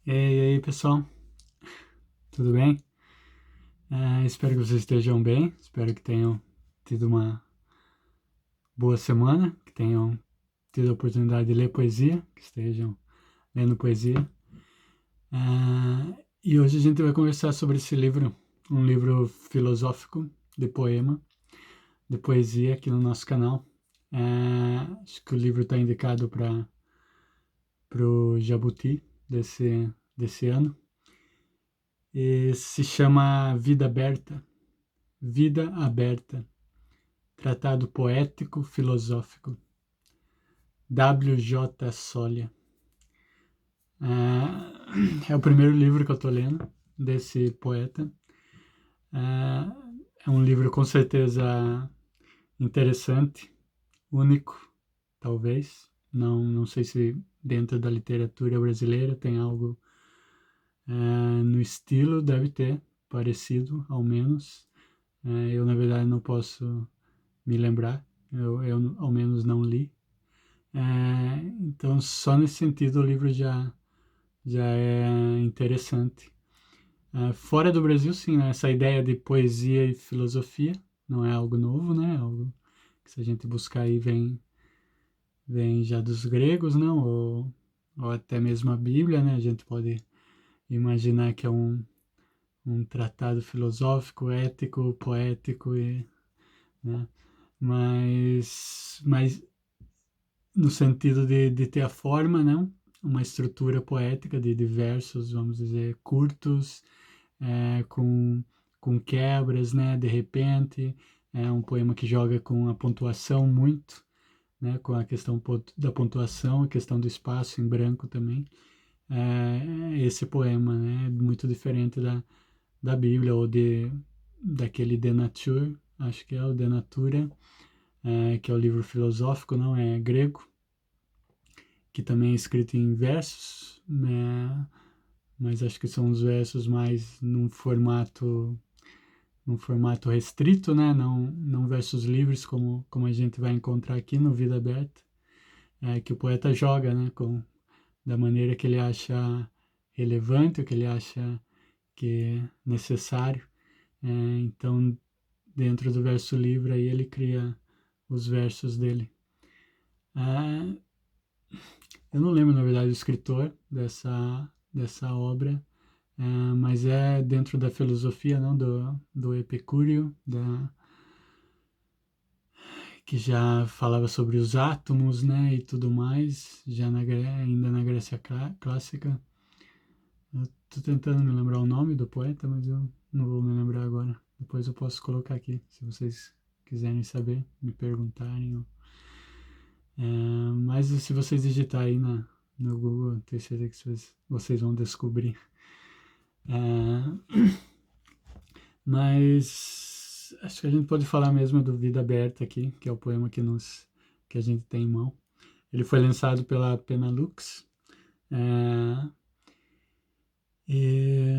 E aí, pessoal, tudo bem? Espero que vocês estejam bem, espero que tenham tido uma boa semana, que tenham tido a oportunidade de ler poesia, que estejam lendo poesia. E hoje a gente vai conversar sobre esse livro, um livro filosófico de poema, de poesia aqui no nosso canal. Acho que o livro está indicado para o Jabuti desse ano e se chama Vida Aberta. Vida Aberta. Tratado Poético Filosófico, W.J. Solia. É o primeiro livro que eu estou lendo desse poeta. É um livro com certeza interessante, único, talvez. Não sei se dentro da literatura brasileira tem algo no estilo, deve ter, parecido ao menos. Eu, na verdade, não posso me lembrar, eu ao menos não li. Então, só nesse sentido, o livro já é interessante. Fora do Brasil, sim, né? Essa ideia de poesia e filosofia não é algo novo, né? É algo que, se a gente buscar aí, vem já dos gregos, não? Ou até mesmo a Bíblia, né? A gente pode imaginar que é um tratado filosófico, ético, poético, né? Mas no sentido de ter a forma, não? Uma estrutura poética de versos, vamos dizer, curtos, com quebras, né? De repente, é um poema que joga com a pontuação muito, né? Com a questão da pontuação, a questão do espaço em branco também. Esse poema, né? Muito diferente da Bíblia ou daquele De Nature, acho que é o De Natura, que é o livro filosófico, não é grego, que também é escrito em versos, né? Mas acho que são os versos mais num formato restrito, né? Não versos livres como a gente vai encontrar aqui no Vida Aberta, que o poeta joga, né? Da maneira que ele acha relevante, o que ele acha que é necessário. Então, dentro do verso livre, aí ele cria os versos dele. Eu não lembro, na verdade, o escritor dessa obra, mas é dentro da filosofia, não, do Epicúrio, que já falava sobre os átomos, né, e tudo mais, já ainda na Grécia clássica. Eu tô tentando me lembrar o nome do poeta, mas eu não vou me lembrar agora. Depois eu posso colocar aqui, se vocês quiserem saber, me perguntarem. Mas se vocês digitar aí no Google, tenho certeza que vocês vão descobrir. Mas acho que a gente pode falar mesmo do Vida Aberta aqui, que é o poema que a gente tem em mão. Ele foi lançado pela Penalux. E,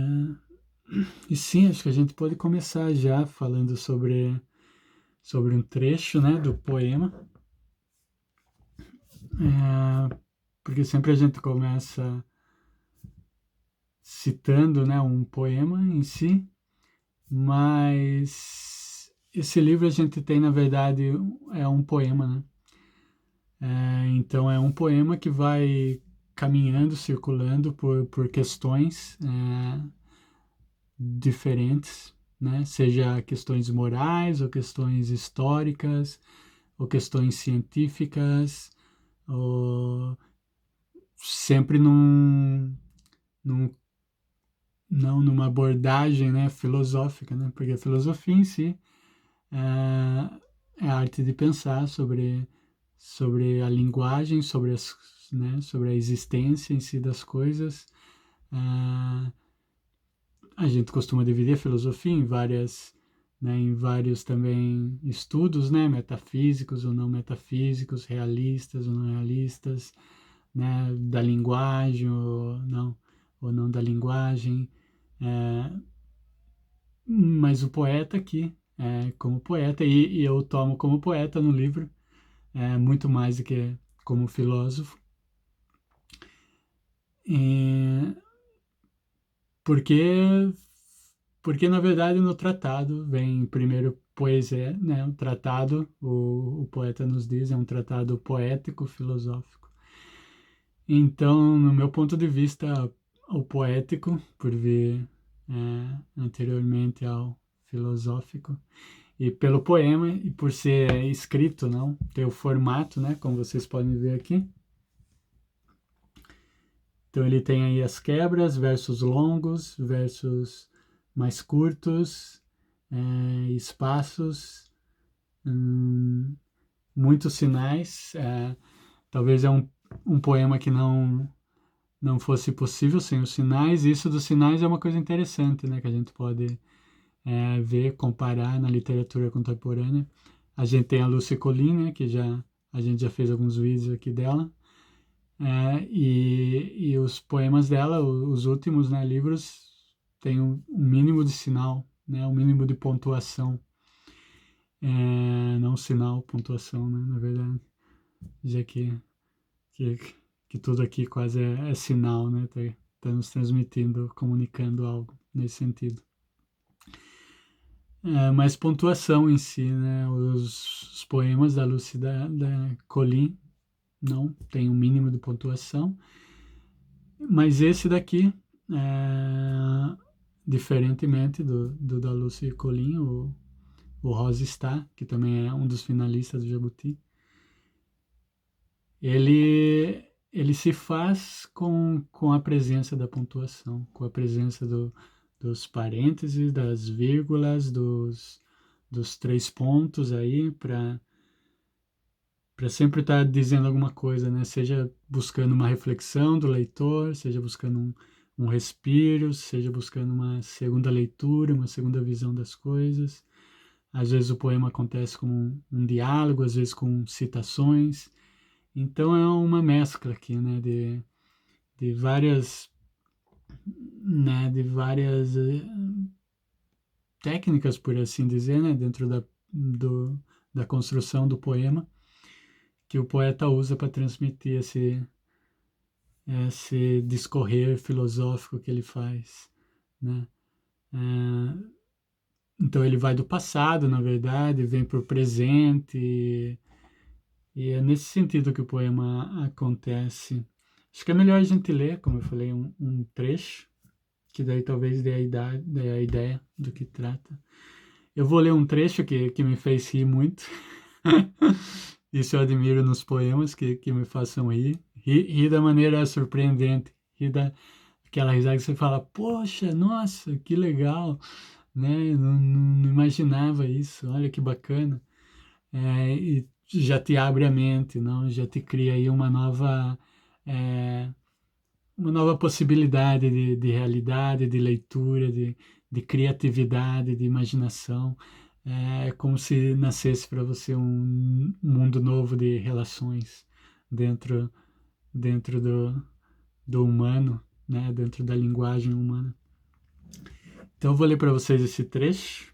e sim, acho que a gente pode começar já falando sobre um trecho, né, do poema. Porque sempre a gente começa citando, né, um poema em si, mas esse livro a gente tem, na verdade, é um poema, né? Então é um poema que vai caminhando, circulando por questões diferentes, né? Seja questões morais, ou questões históricas, ou questões científicas, ou sempre num não numa abordagem, né, filosófica, né? Porque a filosofia em si é a arte de pensar sobre a linguagem, sobre a existência em si das coisas. A gente costuma dividir a filosofia em vários também estudos, né, metafísicos ou não metafísicos, realistas ou não realistas, né, da linguagem ou não da linguagem. Mas o poeta aqui, como poeta, e eu tomo como poeta no livro, muito mais do que como filósofo. E Porque, porque na verdade no tratado vem primeiro poesia, né? O tratado, o poeta nos diz, é um tratado poético, filosófico. Então, no meu ponto de vista, o poético, por vir anteriormente ao filosófico, e pelo poema, e por ser escrito, não? Ter o formato, né? Como vocês podem ver aqui. Então, ele tem aí as quebras, versos longos, versos mais curtos, espaços, muitos sinais. Talvez é um poema que não fosse possível sem os sinais. E isso dos sinais é uma coisa interessante, né? Que a gente pode ver, comparar na literatura contemporânea. A gente tem a Lucy Collin, né? Que a gente já fez alguns vídeos aqui dela. E os poemas dela, os últimos, né, livros, tem um mínimo de sinal, né? Um mínimo de pontuação. Não sinal, pontuação, né? Na verdade. Já que, que tudo aqui quase é sinal, né? Tá nos transmitindo, comunicando algo nesse sentido. Mas pontuação em si, né? Os poemas da Lucy da Collin não tem um mínimo de pontuação, mas esse daqui, diferentemente do da Lucy Collin, o Rose Star, que também é um dos finalistas do Jabuti, ele se faz com a presença da pontuação, com a presença dos parênteses, das vírgulas, dos três pontos aí, para sempre estar dizendo alguma coisa, né? Seja buscando uma reflexão do leitor, seja buscando um respiro, seja buscando uma segunda leitura, uma segunda visão das coisas. Às vezes o poema acontece como um diálogo, às vezes com citações. Então é uma mescla aqui, né, de várias, né, de várias técnicas, por assim dizer, né, dentro da construção do poema, que o poeta usa para transmitir esse discorrer filosófico que ele faz, né. Então ele vai do passado, na verdade, vem para o presente, e é nesse sentido que o poema acontece. Acho que é melhor a gente ler, como eu falei, um trecho, que daí talvez dê a ideia do que trata. Eu vou ler um trecho que me fez rir muito. Isso eu admiro nos poemas que me façam rir. Rir da maneira surpreendente. Rir daquela risada que você fala, poxa, nossa, que legal, né? Não imaginava isso, olha que bacana. E já te abre a mente, não? Já te cria aí é, uma nova possibilidade de realidade, de leitura, de criatividade, de imaginação. É como se nascesse para você um mundo novo de relações dentro, dentro do humano, né? Dentro da linguagem humana. Então eu vou ler para vocês esse trecho,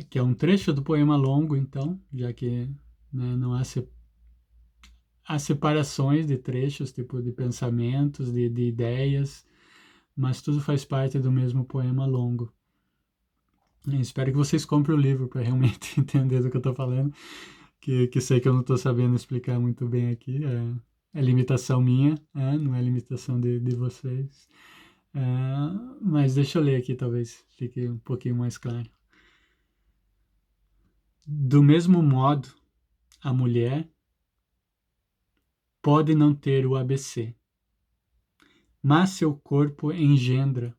que é um trecho do poema longo, então, já que, né, não há separações de trechos, tipo de pensamentos, de ideias, mas tudo faz parte do mesmo poema longo. Espero que vocês comprem o livro para realmente entender do que eu estou falando, que sei que eu não estou sabendo explicar muito bem aqui. É limitação minha, não é limitação de vocês. Mas deixa eu ler aqui, talvez fique um pouquinho mais claro. Do mesmo modo, a mulher pode não ter o ABC, mas seu corpo engendra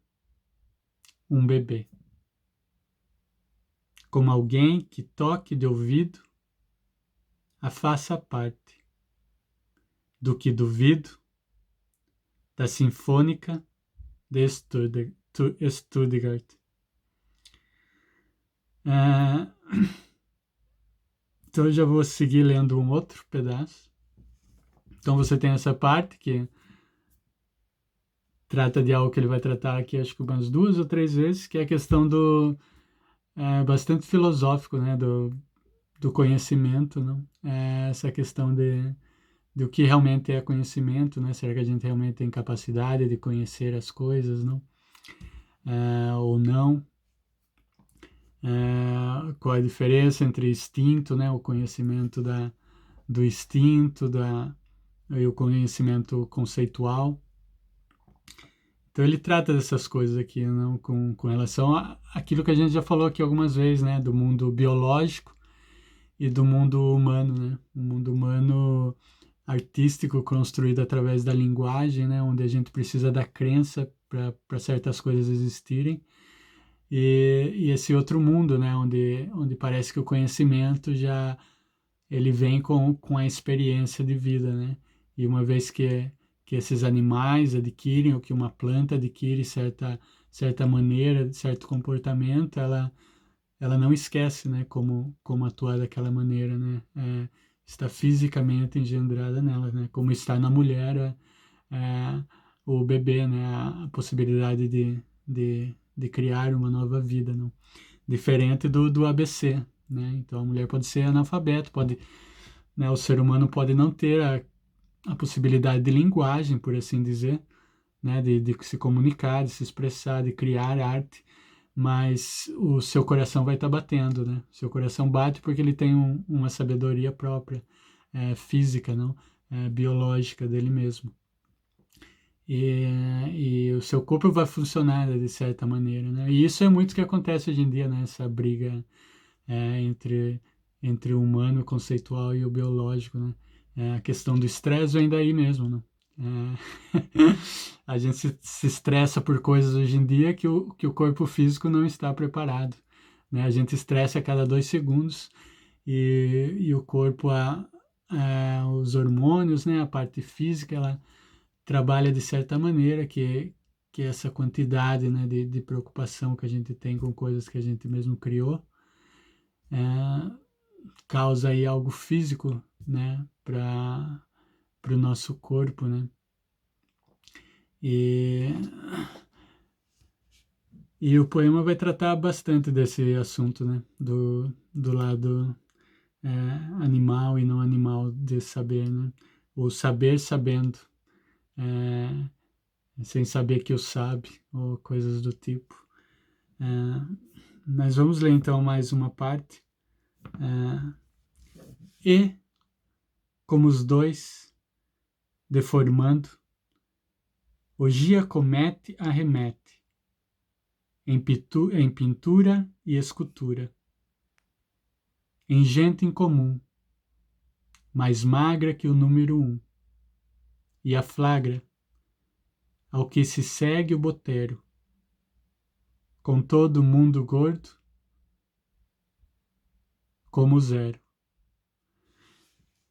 um bebê. Como alguém que toque de ouvido a faça parte do que duvido da Sinfônica de Stuttgart. Então eu já vou seguir lendo um outro pedaço. Então você tem essa parte que trata de algo que ele vai tratar aqui, acho que umas 2 ou 3 vezes, que é a questão bastante filosófico, né, do conhecimento, não? Essa questão do que realmente é conhecimento, né? Será que a gente realmente tem capacidade de conhecer as coisas, não? Ou não? Qual a diferença entre instinto, né? O conhecimento do instinto, e o conhecimento conceitual. Então ele trata dessas coisas aqui, não? Com relação àquilo que a gente já falou aqui algumas vezes, né? Do mundo biológico e do mundo humano, né? O mundo humano artístico construído através da linguagem, né? Onde a gente precisa da crença para certas coisas existirem. E esse outro mundo, né? Onde parece que o conhecimento já ele vem com a experiência de vida, né? E uma vez que esses animais adquirem, ou que uma planta adquire certa maneira, certo comportamento, ela não esquece, né, como atuar daquela maneira, né, está fisicamente engendrada nela, né, como está na mulher o bebê, né, a possibilidade de criar uma nova vida, não? Diferente do ABC, né, então a mulher pode ser analfabeto, pode, né, o ser humano pode não ter a possibilidade de linguagem, por assim dizer, né, de se comunicar, de se expressar, de criar arte, mas o seu coração vai estar batendo, né? Seu coração bate porque ele tem uma sabedoria própria, física, não, biológica dele mesmo. E o seu corpo vai funcionar de certa maneira, né? E isso é muito o que acontece hoje em dia, né? Essa briga entre o humano conceitual e o biológico, né? A questão do estresse vem daí mesmo, né? A gente se estressa por coisas hoje em dia que o corpo físico não está preparado, né? A gente estressa a cada 2 segundos e o corpo, os hormônios, né? A parte física, ela trabalha de certa maneira que essa quantidade, né, de preocupação que a gente tem com coisas que a gente mesmo criou, causa aí algo físico, né, para o nosso corpo, né? E, e o poema vai tratar bastante desse assunto, né? Do lado animal e não animal de saber, né? O saber sabendo, sem saber que o sabe, ou coisas do tipo. Mas vamos ler então mais uma parte. E, como os dois, deformando, o Giacometti arremete em pintura e escultura, em gente incomum, mais magra que o número 1, e aflagra ao que se segue o botero, com todo mundo gordo como zero.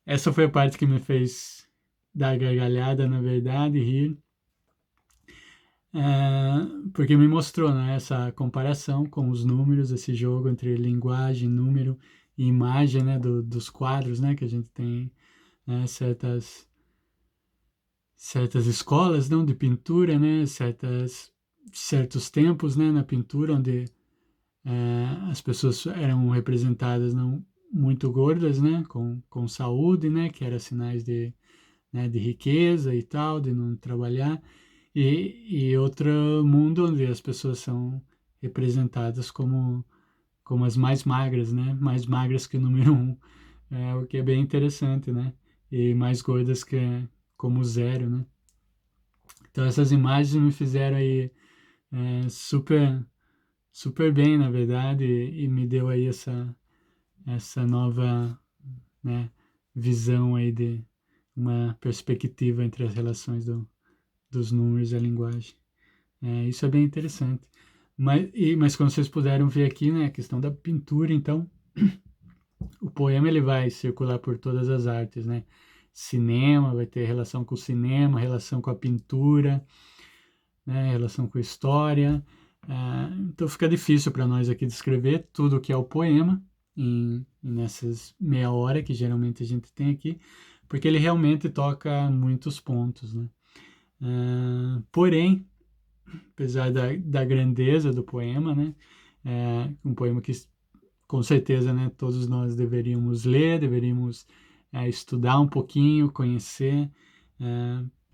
Essa foi a parte que me fez dar gargalhada, na verdade, rir, porque me mostrou, né, essa comparação com os números, esse jogo entre linguagem, número e imagem, né, dos quadros, né, que a gente tem, né, certas escolas, não, de pintura, né, certos tempos, né, na pintura, onde as pessoas eram representadas não muito gordas, né, com saúde, né, que era sinais de riqueza e tal, de não trabalhar, e outro mundo onde as pessoas são representadas como as mais magras, né, mais magras que o número 1, o que é bem interessante, né, e mais gordas que como zero, né. Então essas imagens me fizeram aí super super bem, na verdade, e me deu aí essa nova, né, visão aí de uma perspectiva entre as relações dos números e a linguagem. Isso é bem interessante. Mas como vocês puderam ver aqui, né, a questão da pintura, então, o poema ele vai circular por todas as artes, né? Cinema, vai ter relação com o cinema, relação com a pintura, né, relação com a história. Então fica difícil para nós aqui descrever tudo o que é o poema nessas meia hora que geralmente a gente tem aqui, porque ele realmente toca muitos pontos, né? Porém, apesar da grandeza do poema, né, um poema que com certeza, né, todos nós deveríamos ler, deveríamos estudar um pouquinho, conhecer,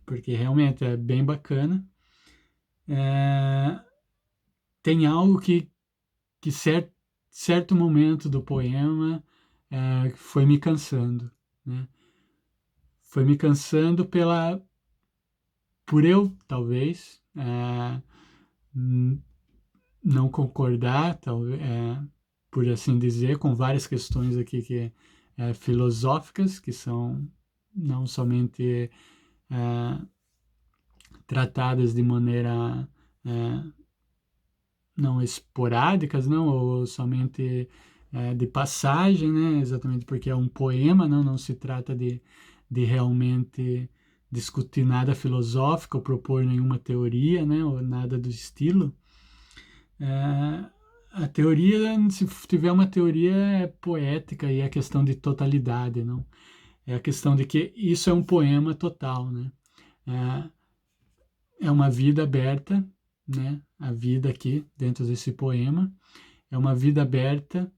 porque realmente é bem bacana. Tem algo que certo momento do poema foi me cansando, né? Foi me cansando por eu, talvez, não concordar, talvez, por assim dizer, com várias questões aqui filosóficas, que são não somente tratadas de maneira não esporádicas, não, ou somente de passagem, né? Exatamente porque é um poema, não se trata de realmente discutir nada filosófico, ou propor nenhuma teoria, né? Ou nada do estilo. A teoria, se tiver uma teoria, é poética e é questão de totalidade, não? É a questão de que isso é um poema total, né? É uma vida aberta, né? A vida aqui dentro desse poema é uma vida aberta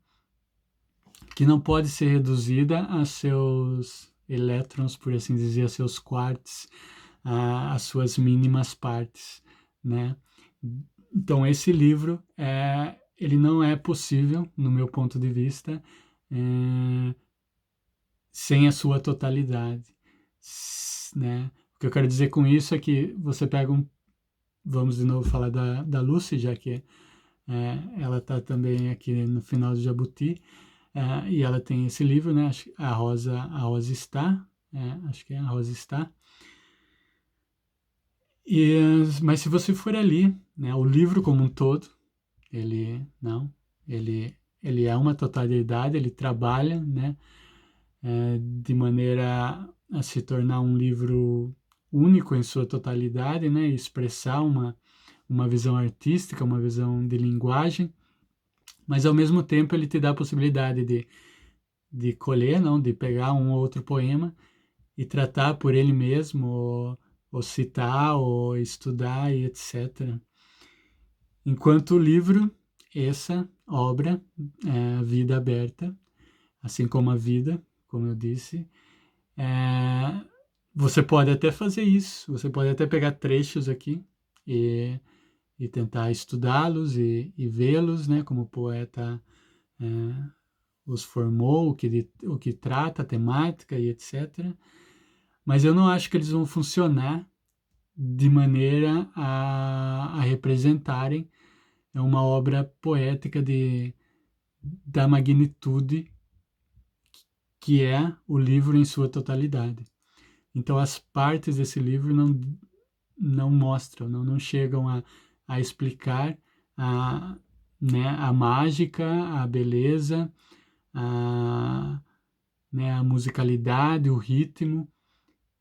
que não pode ser reduzida a seus elétrons, por assim dizer, a seus quarks, às suas mínimas partes, né? Então esse livro ele não é possível, no meu ponto de vista, sem a sua totalidade, né? O que eu quero dizer com isso é que você pega vamos de novo falar da Lucy, já que ela está também aqui no final do Jabuti, e ela tem esse livro, né? A Rosa está, acho que a Rosa está. Mas se você for ali, né, o livro como um todo, ele não, ele é uma totalidade, ele trabalha, né, de maneira a se tornar um livro único em sua totalidade, né, e expressar uma visão artística, uma visão de linguagem, mas ao mesmo tempo ele te dá a possibilidade de colher, não, de pegar um ou outro poema e tratar por ele mesmo, ou citar, ou estudar e etc. Enquanto o livro, essa obra, Vida Aberta, assim como a vida, como eu disse, você pode até fazer isso, você pode até pegar trechos aqui e tentar estudá-los e vê-los, né, como o poeta os formou, o que trata, a temática e etc. Mas eu não acho que eles vão funcionar de maneira a representarem uma obra poética da magnitude que é o livro em sua totalidade. Então, as partes desse livro não mostram, não chegam a explicar né, a mágica, a beleza, né, a musicalidade, o ritmo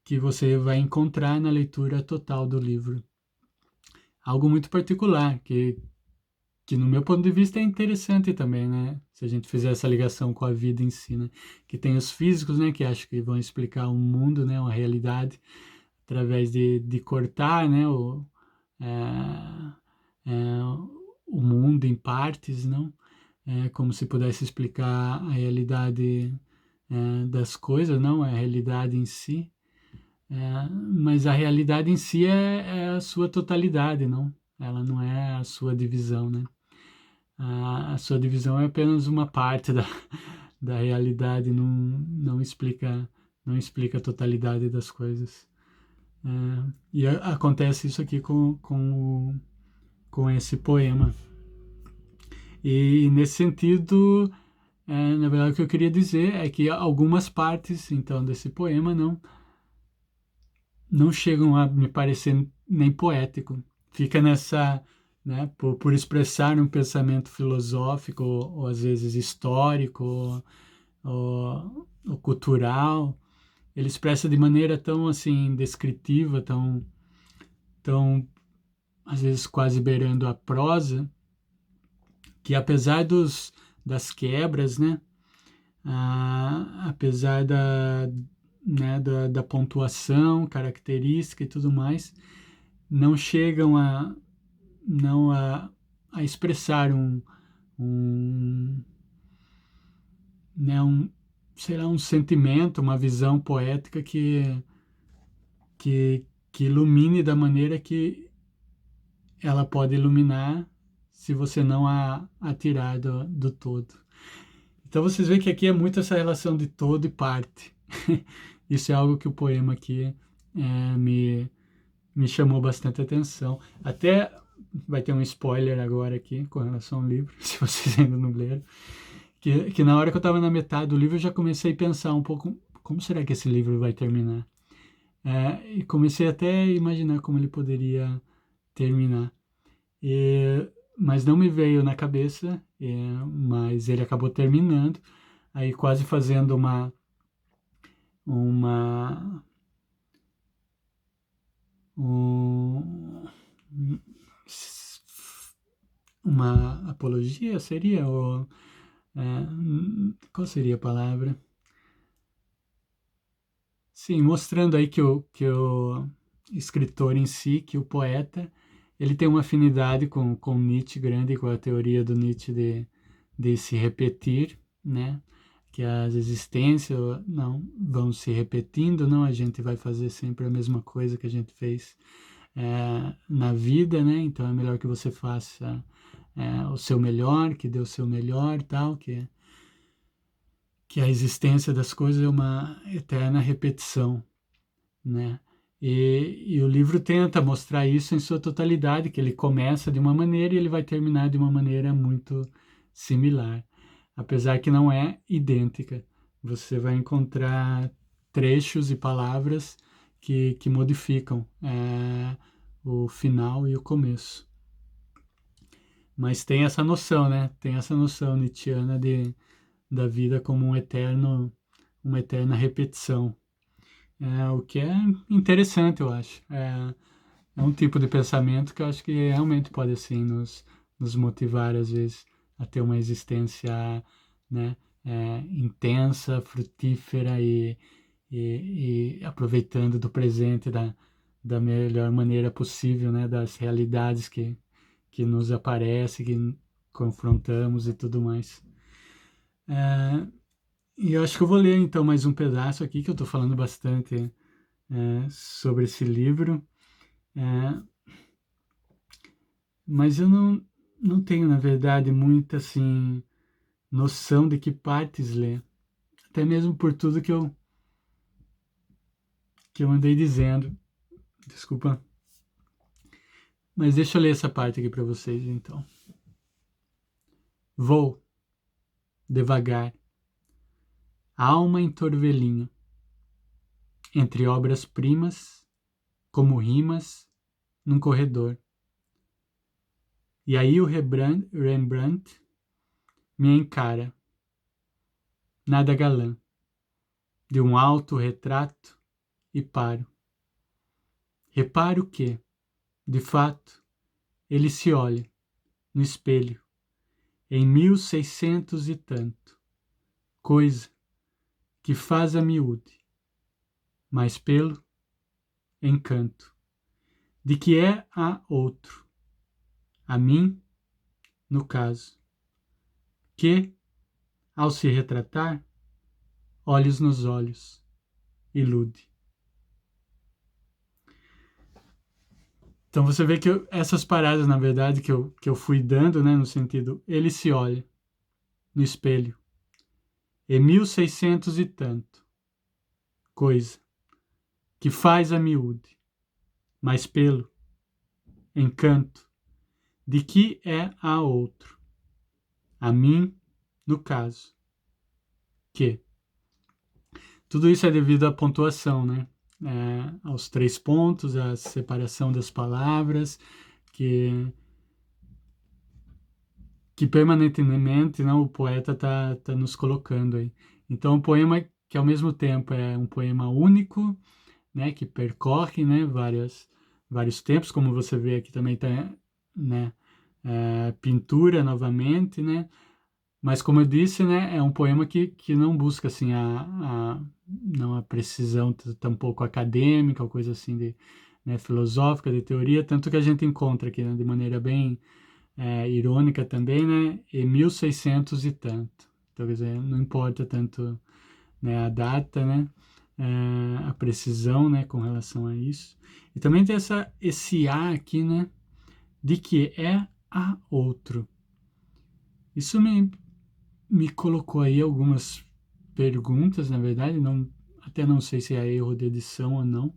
que você vai encontrar na leitura total do livro. Algo muito particular, que no meu ponto de vista é interessante também, né? Se a gente fizer essa ligação com a vida em si, né? Que tem os físicos, né? Que acho que vão explicar um mundo, né? Uma realidade através de cortar, né? É, o mundo em partes, não? Como se pudesse explicar a realidade das coisas, não? A realidade em si. Mas a realidade em si é a sua totalidade, não? Ela não é a sua divisão, né? A sua divisão é apenas uma parte da realidade, não explica a totalidade das coisas. E acontece isso aqui com esse poema. E nesse sentido, na verdade, o que eu queria dizer é que algumas partes, então, desse poema não chegam a me parecer nem poético. Fica nessa, né, por expressar um pensamento filosófico, ou às vezes histórico, ou cultural. Ele expressa de maneira tão assim descritiva, tão às vezes quase beirando a prosa, que apesar das quebras, né, apesar né, da pontuação característica e tudo mais, não chegam não a expressar um, né, sei lá, um sentimento, uma visão poética que, que ilumine da maneira que ela pode iluminar se você não a tirar do todo. Então vocês veem que aqui é muito essa relação de todo e parte. Isso é algo que o poema aqui me chamou bastante atenção. Até vai ter um spoiler agora aqui com relação ao livro, se vocês ainda não leram, que na hora que eu estava na metade do livro eu já comecei a pensar um pouco como será que esse livro vai terminar. E comecei até a imaginar como ele poderia terminar. Mas não me veio na cabeça, mas ele acabou terminando, aí quase fazendo uma um, uma apologia, seria? Ou, qual seria a palavra? Sim, mostrando aí que o escritor em si, que o poeta, ele tem uma afinidade com Nietzsche grande, com a teoria do Nietzsche de se repetir, né? Que as existências não vão se repetindo, não, a gente vai fazer sempre a mesma coisa que a gente fez na vida, né? Então é melhor que você faça o seu melhor, que dê o seu melhor, tal, que a existência das coisas é uma eterna repetição, né? E o livro tenta mostrar isso em sua totalidade, que ele começa de uma maneira e ele vai terminar de uma maneira muito similar, apesar que não é idêntica. Você vai encontrar trechos e palavras que modificam o final e o começo. Mas tem essa noção, né? Tem essa noção nietzschiana da vida como uma eterna repetição. O que é interessante, eu acho. É um tipo de pensamento que eu acho que realmente pode, assim, nos motivar, às vezes, a ter uma existência, né, intensa, frutífera e aproveitando do presente da melhor maneira possível, né, das realidades que nos aparecem, que confrontamos e tudo mais. E eu acho que eu vou ler, então, mais um pedaço aqui, que eu estou falando bastante sobre esse livro. Mas eu não tenho, na verdade, muita, assim, noção de que partes ler. Até mesmo por tudo que eu andei dizendo. Desculpa. Mas deixa eu ler essa parte aqui para vocês, então. Vou, devagar, alma em torvelinho, entre obras-primas, como rimas, num corredor. E aí o Rembrandt me encara, nada galã, de um alto retrato e paro. Reparo que, de fato, ele se olha no espelho em 1600 e tanto, coisa que faz a miúde, mas pelo encanto de que é a outro, a mim, no caso, que, ao se retratar, olhos nos olhos, ilude. Então você vê que essas paradas, na verdade, que eu fui dando, né, no sentido, ele se olha no espelho, em 1600 e tanto, coisa que faz a miúde, mas pelo encanto de que é a outro, a mim, no caso, que. Tudo isso é devido à pontuação, né? Aos 3 pontos, à separação das palavras, que permanentemente, não, o poeta tá nos colocando aí. Então, um poema que ao mesmo tempo é um poema único, né, que percorre, né, vários tempos, como você vê aqui também tá, né, pintura novamente, né, mas como eu disse, né, é um poema que não busca assim não a precisão tampouco acadêmica ou coisa assim de, né, filosófica, de teoria, tanto que a gente encontra aqui, né, de maneira bem irônica também, né, em 1600 e tanto. Então, quer dizer, não importa tanto né, a data, né, a precisão, né, com relação a isso. E também tem esse a aqui, né, de que é a outro. Isso me colocou aí algumas perguntas, na verdade, até não sei se é erro de edição ou não,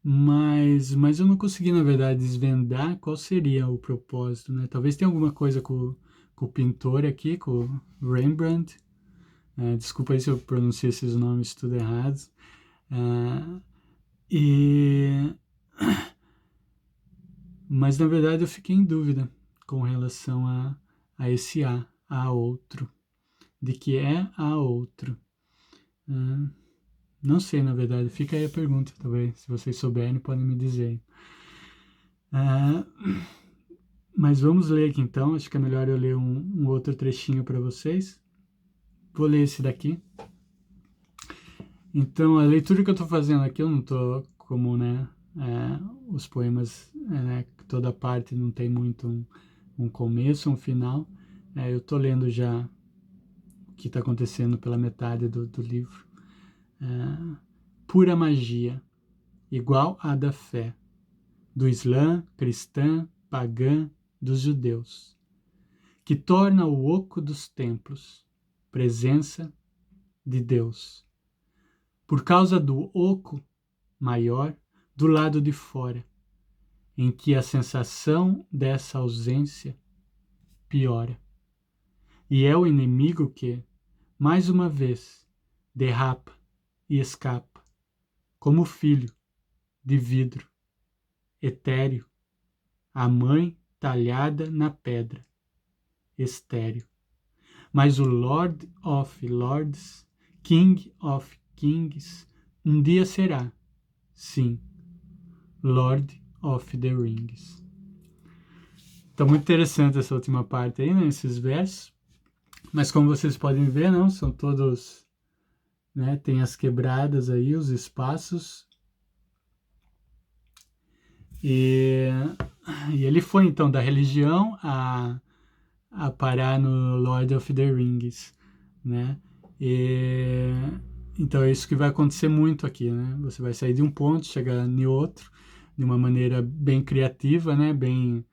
mas eu não consegui, na verdade, desvendar qual seria o propósito, né? Talvez tenha alguma coisa com o pintor aqui, com o Rembrandt. Desculpa aí se eu pronunciei esses nomes tudo errados. E... Mas, na verdade, eu fiquei em dúvida com relação a esse a outro. De que é a outro. Não sei, na verdade. Fica aí a pergunta, talvez. Se vocês souberem, podem me dizer. Mas vamos ler aqui então. Acho que é melhor eu ler um outro trechinho para vocês. Vou ler esse daqui. Então, a leitura que eu estou fazendo aqui, eu não estou como, né, os poemas, né, toda parte não tem muito um começo, um final. Eu estou lendo já o que está acontecendo pela metade do livro. Pura magia, igual à da fé, do Islã, cristã, pagã, dos judeus, que torna o oco dos templos, presença de Deus. Por causa do oco maior do lado de fora, em que a sensação dessa ausência piora. E é o inimigo que, mais uma vez, derrapa e escapa, como filho de vidro, etéreo, a mãe talhada na pedra, estéreo. Mas o Lord of Lords, King of Kings, um dia será, sim, Lord of the Rings. Então, muito interessante essa última parte aí, né, esses versos. Mas como vocês podem ver, não, são todos, né, tem as quebradas aí, os espaços. E ele foi, então, da religião a parar no Lord of the Rings, né? Então é isso que vai acontecer muito aqui, né? Você vai sair de um ponto, chegar em outro, de uma maneira bem criativa, né? Bem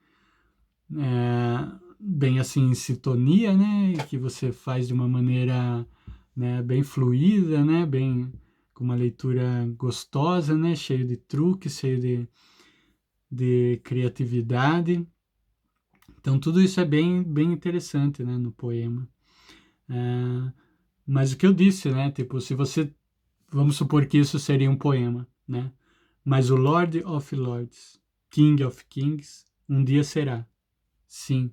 assim em sintonia, né? E que você faz de uma maneira, né, bem fluida, né? Bem com uma leitura gostosa, né? Cheio de truques, cheio de criatividade. Então tudo isso é bem interessante, né, no poema. Mas o que eu disse, né, tipo, se você, vamos supor que isso seria um poema, né, mas o Lord of Lords, King of Kings, um dia será, sim,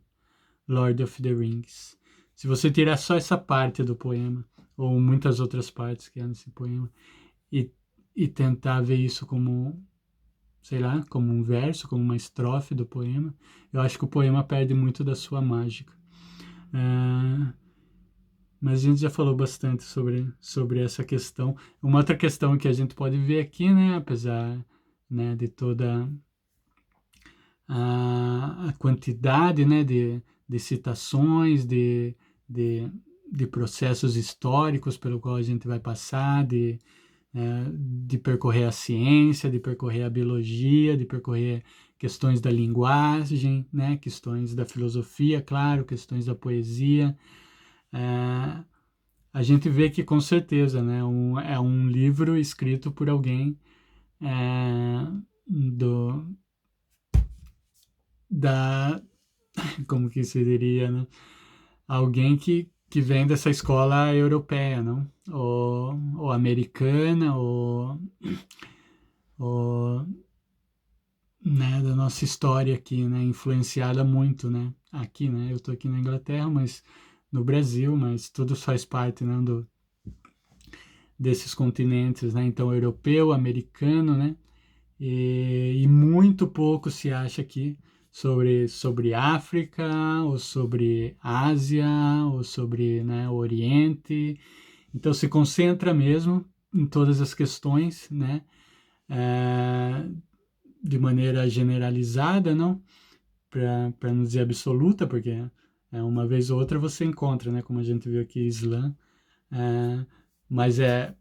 Lord of the Rings. Se você tirar só essa parte do poema, ou muitas outras partes que há nesse poema, e, e tentar ver isso como, sei lá, como um verso, como uma estrofe do poema, eu acho que o poema perde muito da sua mágica. Mas a gente já falou bastante sobre essa questão. Uma outra questão que a gente pode ver aqui, né, apesar, né, de toda a quantidade, né, de citações, de processos históricos pelo qual a gente vai passar, de percorrer a ciência, de percorrer a biologia, de percorrer questões da linguagem, né, questões da filosofia, claro, questões da poesia. A gente vê que com certeza, né, é um livro escrito por alguém é, do da como que se diria, né? Alguém que vem dessa escola europeia, não? Ou americana, ou né, da nossa história aqui, né? Influenciada muito, né? Aqui, né? Eu tô aqui na Inglaterra, mas no Brasil, mas tudo faz parte, né, desses continentes, né? Então, europeu, americano, né? E muito pouco se acha aqui sobre África, ou sobre Ásia, ou sobre, né, Oriente. Então, se concentra mesmo em todas as questões, né? É, de maneira generalizada, não? Para não dizer absoluta, porque uma vez ou outra você encontra, né? Como a gente viu aqui, Islã, Mas é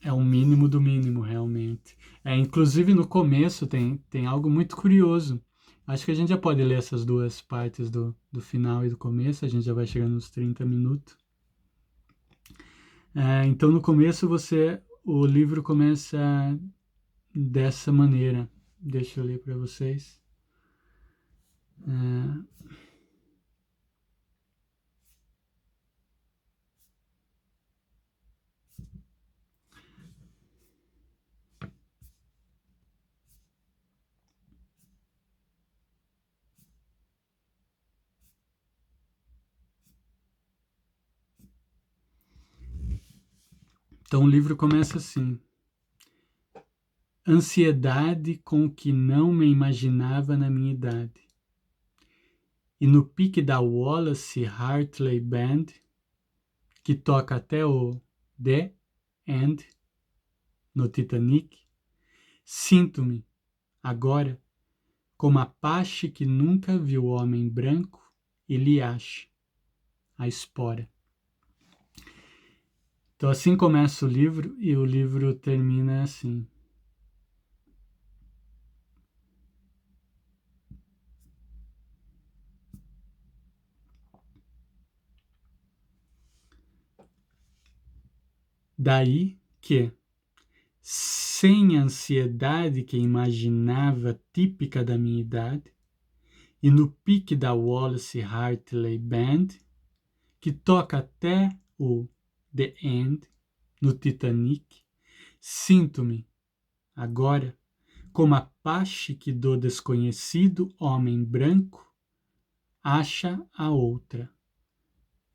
o mínimo do mínimo, realmente. Inclusive, no começo tem algo muito curioso. Acho que a gente já pode ler essas duas partes do final e do começo, a gente já vai chegando nos 30 minutos. Então, no começo, o livro começa dessa maneira. Deixa eu ler para vocês. Então, o livro começa assim: ansiedade com o que não me imaginava na minha idade. E no pique da Wallace Hartley Band, que toca até o The End no Titanic, sinto-me, agora, como Apache que nunca viu o homem branco e lhe acha a espora. Então assim começa o livro e o livro termina assim. Daí que, sem a ansiedade que imaginava típica da minha idade, e no pique da Wallace Hartley Band, que toca até o The End, no Titanic, sinto-me, agora, como Apache que do desconhecido homem branco acha a outra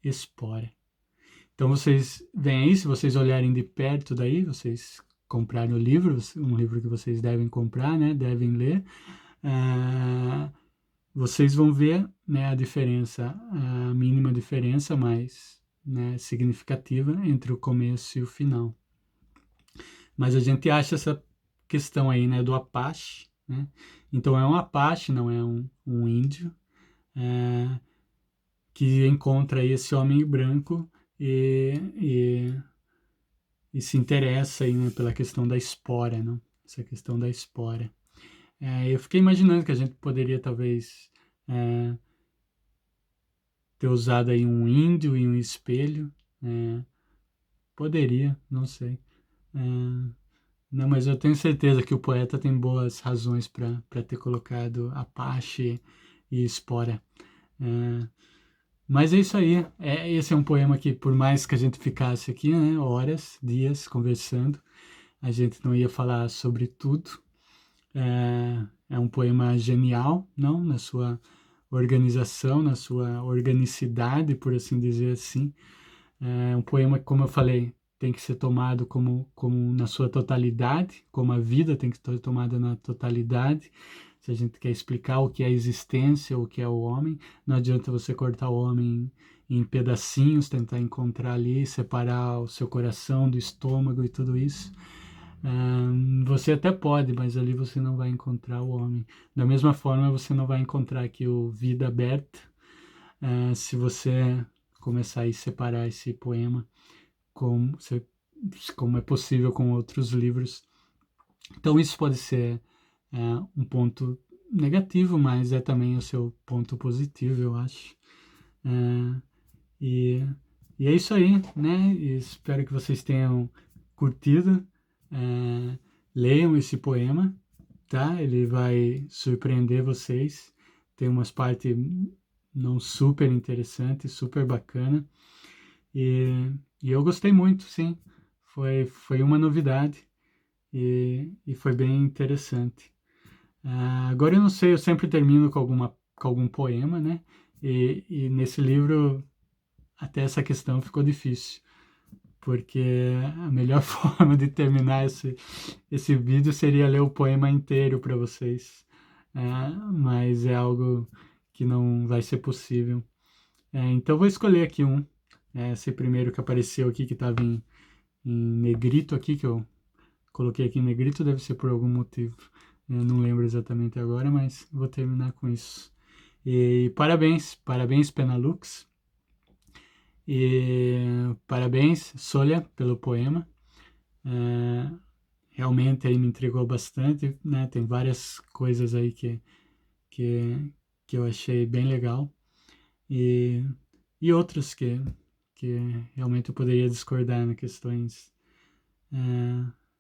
espora. Então vocês veem aí, se vocês olharem de perto daí, vocês comprarem o livro, um livro que vocês devem comprar, né, devem ler, vocês vão ver, né, a diferença, a mínima diferença, mas, né, significativa entre o começo e o final. Mas a gente acha essa questão aí, né, do Apache, né? Então é um Apache, não é um índio, é, que encontra esse homem branco e se interessa aí, né, pela questão da espora, né? Essa questão da espora. Eu fiquei imaginando que a gente poderia talvez ter usado aí um índio e um espelho. Poderia, não sei. Não, mas eu tenho certeza que o poeta tem boas razões para ter colocado Apache e espora. Mas é isso aí. Esse é um poema que, por mais que a gente ficasse aqui, né, horas, dias conversando, a gente não ia falar sobre tudo. É um poema genial, não? Na sua organização, na sua organicidade, por assim dizer assim. É um poema que, como eu falei, tem que ser tomado como na sua totalidade, como a vida tem que ser tomada na totalidade. Se a gente quer explicar o que é a existência, o que é o homem, não adianta você cortar o homem em pedacinhos, tentar encontrar ali, separar o seu coração do estômago e tudo isso. Você até pode, mas ali você não vai encontrar o homem. Da mesma forma, você não vai encontrar aqui o Vida Aberta, se você começar a separar esse poema como, como é possível com outros livros. Então isso pode ser um ponto negativo, mas é também o seu ponto positivo, eu acho. E, e é isso aí, né? E espero que vocês tenham curtido. Leiam esse poema, tá? Ele vai surpreender vocês. Tem umas partes não super interessantes, super bacana. E eu gostei muito, sim. Foi uma novidade e foi bem interessante. Agora eu não sei, eu sempre termino com algum poema, né? E nesse livro até essa questão ficou difícil, porque a melhor forma de terminar esse vídeo seria ler o poema inteiro para vocês. Mas é algo que não vai ser possível. Então vou escolher aqui um. Esse primeiro que apareceu aqui, que estava em negrito aqui, que eu coloquei aqui em negrito, deve ser por algum motivo. Eu não lembro exatamente agora, mas vou terminar com isso. E parabéns, parabéns, Penalux. E parabéns, Sônia, pelo poema. Realmente aí me intrigou bastante, né? Tem várias coisas aí que, que eu achei bem legal. E, e outras que realmente eu poderia discordar em questões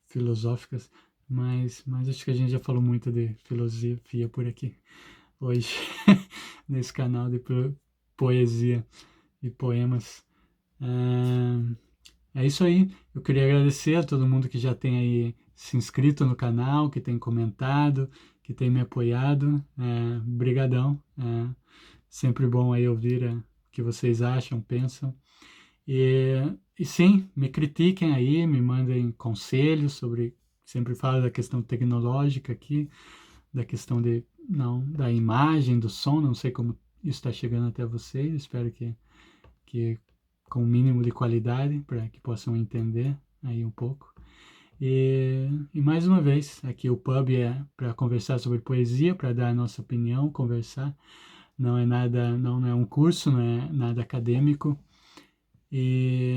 filosóficas, mas acho que a gente já falou muito de filosofia por aqui hoje, nesse canal de poesia e poemas. É isso aí. Eu queria agradecer a todo mundo que já tem aí se inscrito no canal, que tem comentado, que tem me apoiado. Brigadão. Sempre bom aí ouvir o que vocês acham, pensam. E, e sim, me critiquem aí, me mandem conselhos sobre. Sempre falo da questão tecnológica aqui, da questão não, da imagem, do som. Não sei como isso está chegando até vocês. Espero que com o mínimo de qualidade para que possam entender aí um pouco. E mais uma vez, aqui o pub é para conversar sobre poesia, para dar a nossa opinião, conversar. Não é nada, não é um curso, não é nada acadêmico. E,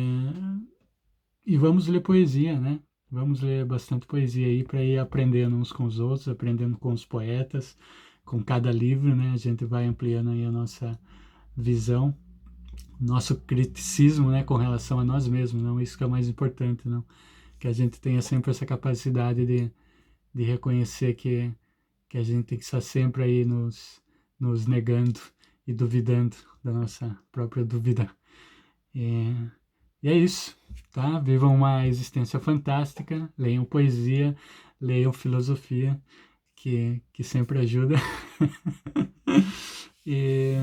e vamos ler poesia, né? Vamos ler bastante poesia aí para ir aprendendo uns com os outros, aprendendo com os poetas, com cada livro, né? A gente vai ampliando aí a nossa visão, nosso criticismo, né, com relação a nós mesmos, não? Isso que é o mais importante, não? Que a gente tenha sempre essa capacidade de reconhecer que a gente tem que estar sempre aí nos negando e duvidando da nossa própria dúvida. E é isso, tá? Vivam uma existência fantástica, leiam poesia, leiam filosofia, que sempre ajuda. e,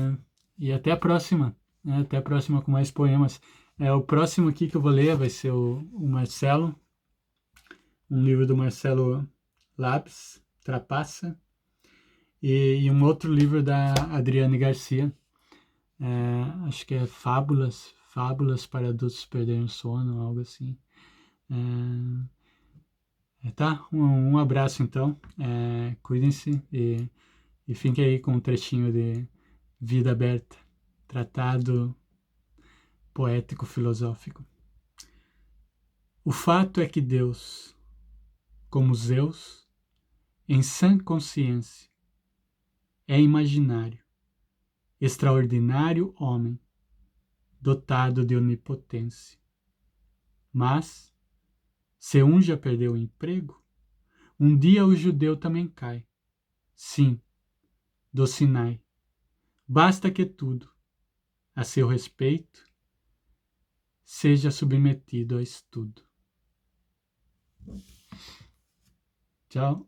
e até a próxima, né? Até a próxima com mais poemas. O próximo aqui que eu vou ler vai ser o Marcelo, um livro do Marcelo Lapes, Trapaça, e um outro livro da Adriane Garcia, acho que é Fábulas para adultos perderem o sono, algo assim. Tá? Um abraço então, cuidem-se e fiquem aí com um trechinho de Vida Aberta, tratado poético-filosófico. O fato é que Deus, como Zeus, em sã consciência, é imaginário, extraordinário homem, dotado de onipotência. Mas, se um já perdeu o emprego, um dia o judeu também cai. Sim, do Sinai. Basta que tudo, a seu respeito, seja submetido a estudo. Tchau.